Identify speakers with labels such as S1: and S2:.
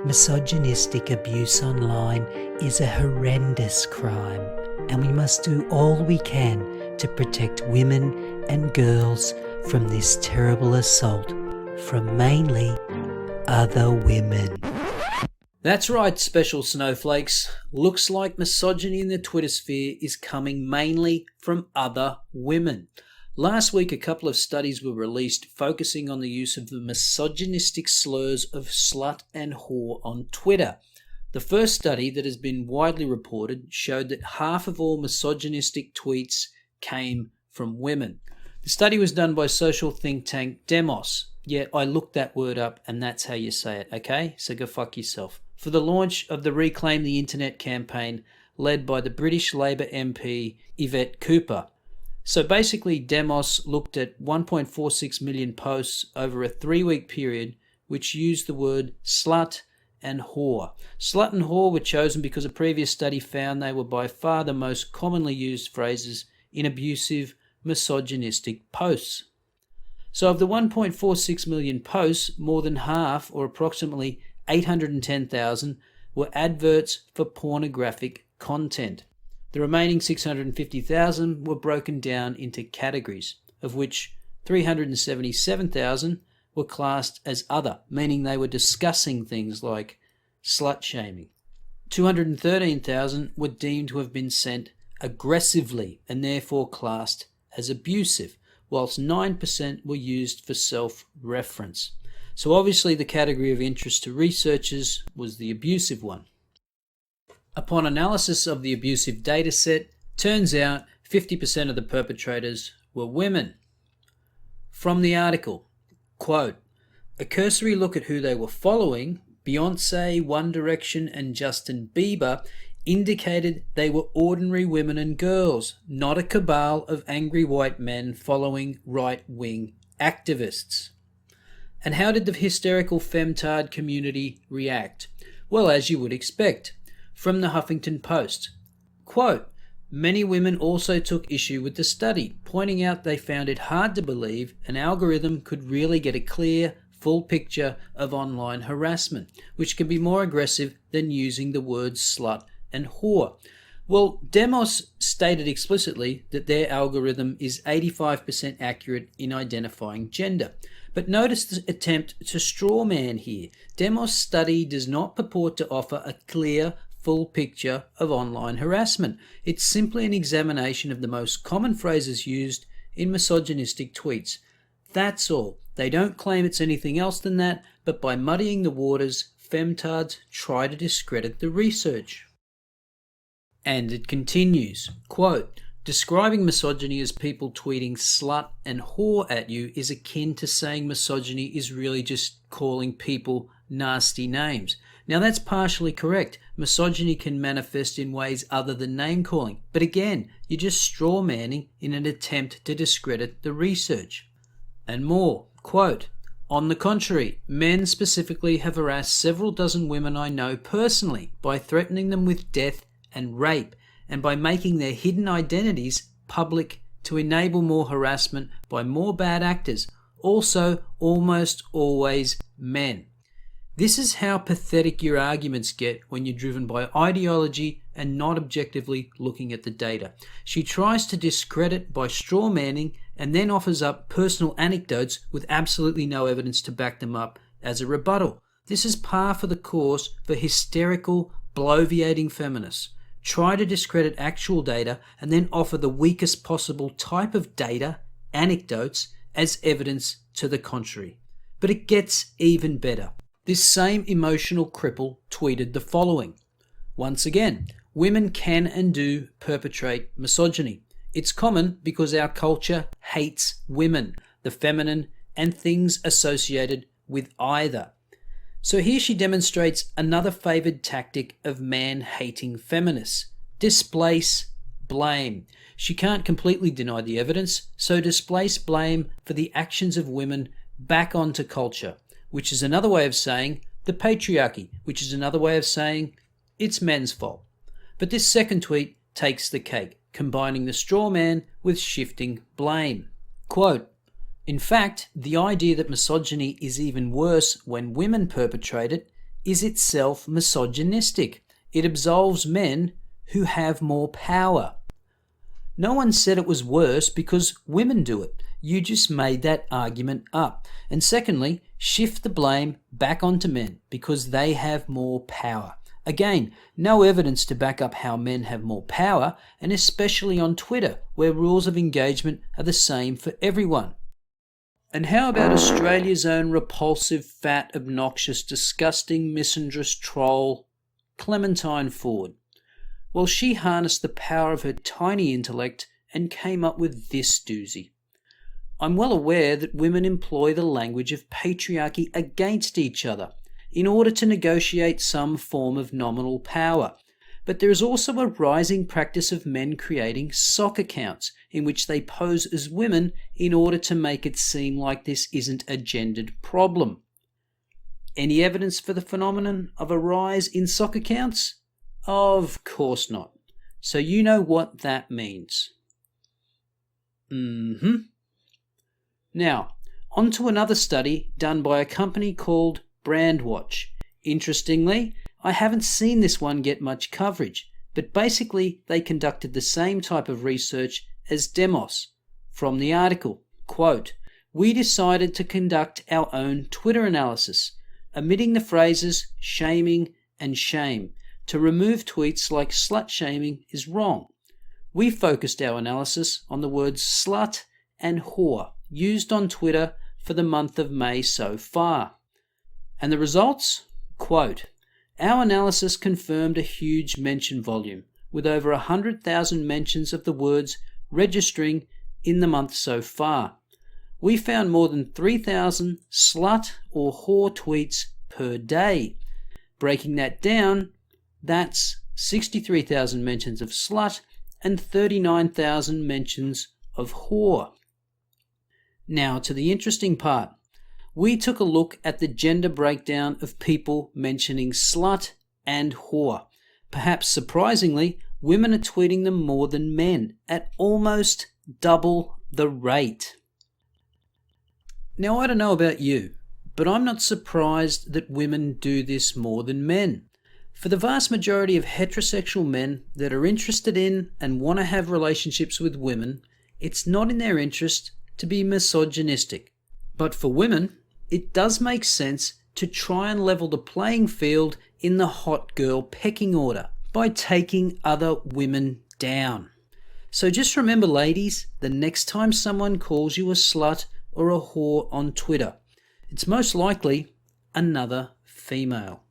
S1: Misogynistic abuse online is a horrendous crime, and we must do all we can to protect women and girls from this terrible assault from mainly other women.
S2: That's right, special snowflakes. Looks like misogyny in the Twitter sphere is coming mainly from other women. Last week, a couple of studies were released focusing on the use of the misogynistic slurs of slut and whore on Twitter. The first study that has been widely reported showed that half of all misogynistic tweets came from women. The study was done by social think tank Demos. Yeah, I looked that word up and that's how you say it, okay? So go fuck yourself. For the launch of the Reclaim the Internet campaign led by the British Labour MP Yvette Cooper. So basically, Demos looked at 1.46 million posts over a 3-week period which used the word slut and whore. Slut and whore were chosen because a previous study found they were by far the most commonly used phrases in abusive, misogynistic posts. So of the 1.46 million posts, more than half, or approximately 810,000, were adverts for pornographic content. The remaining 650,000 were broken down into categories, of which 377,000 were classed as other, meaning they were discussing things like slut shaming. 213,000 were deemed to have been sent aggressively and therefore classed as abusive, whilst 9% were used for self-reference. So obviously the category of interest to researchers was the abusive one. Upon analysis of the abusive dataset, turns out 50% of the perpetrators were women. From the article, quote, "A cursory look at who they were following, Beyonce, One Direction and Justin Bieber, indicated they were ordinary women and girls, not a cabal of angry white men following right-wing activists." And how did the hysterical femtard community react? Well, as you would expect. From the Huffington Post, quote, "Many women also took issue with the study, pointing out they found it hard to believe an algorithm could really get a clear, full picture of online harassment, which can be more aggressive than using the words slut and whore." Well, Demos stated explicitly that their algorithm is 85% accurate in identifying gender. But notice the attempt to strawman here. Demos' study does not purport to offer a clear, full picture of online harassment. It's simply an examination of the most common phrases used in misogynistic tweets. That's all. They don't claim it's anything else than that, but by muddying the waters, femtards try to discredit the research. And it continues, quote, "Describing misogyny as people tweeting slut and whore at you is akin to saying misogyny is really just calling people nasty names. Now that's partially correct. Misogyny can manifest in ways other than name calling. But again, you're just straw manning in an attempt to discredit the research." And more, quote, "On the contrary, men specifically have harassed several dozen women I know personally by threatening them with death and rape, and by making their hidden identities public to enable more harassment by more bad actors, also almost always men. This is how pathetic your arguments get when you're driven by ideology and not objectively looking at the data." She tries to discredit by straw manning and then offers up personal anecdotes with absolutely no evidence to back them up as a rebuttal. This is par for the course for hysterical, bloviating feminists. Try to discredit actual data and then offer the weakest possible type of data, anecdotes, as evidence to the contrary. But it gets even better. This same emotional cripple tweeted the following. Once again, women can and do perpetrate misogyny. It's common because our culture hates women, the feminine, and things associated with either. So here she demonstrates another favoured tactic of man-hating feminists. Displace blame. She can't completely deny the evidence, so displace blame for the actions of women back onto culture, which is another way of saying the patriarchy, which is another way of saying it's men's fault. But this second tweet takes the cake, combining the straw man with shifting blame. Quote, "In fact, the idea that misogyny is even worse when women perpetrate it is itself misogynistic. It absolves men who have more power. No one said it was worse because women do it. You just made that argument up. And secondly, shift the blame back onto men because they have more power. Again, no evidence to back up how men have more power, and especially on Twitter, where rules of engagement are the same for everyone. And how about Australia's own repulsive, fat, obnoxious, disgusting, misandrous troll, Clementine Ford? Well, she harnessed the power of her tiny intellect and came up with this doozy. I'm well aware that women employ the language of patriarchy against each other in order to negotiate some form of nominal power. But there is also a rising practice of men creating sock accounts in which they pose as women in order to make it seem like this isn't a gendered problem. Any evidence for the phenomenon of a rise in sock accounts? Of course not. So you know what that means. Now, on to another study done by a company called Brandwatch. Interestingly, I haven't seen this one get much coverage, but basically they conducted the same type of research as Demos. From the article, quote, "We decided to conduct our own Twitter analysis, omitting the phrases shaming and shame, to remove tweets like slut shaming is wrong. We focused our analysis on the words slut and whore used on Twitter for the month of May so far. And the results? Quote, our analysis confirmed a huge mention volume, with over 100,000 mentions of the words registering in the month so far. We found more than 3,000 slut or whore tweets per day. Breaking that down, that's 63,000 mentions of slut and 39,000 mentions of whore." Now to the interesting part. We took a look at the gender breakdown of people mentioning slut and whore. Perhaps surprisingly, women are tweeting them more than men, at almost double the rate. Now I don't know about you, but I'm not surprised that women do this more than men. For the vast majority of heterosexual men that are interested in and want to have relationships with women, it's not in their interest to be misogynistic. But for women, it does make sense to try and level the playing field in the hot girl pecking order by taking other women down. So just remember, ladies, the next time someone calls you a slut or a whore on Twitter, it's most likely another female.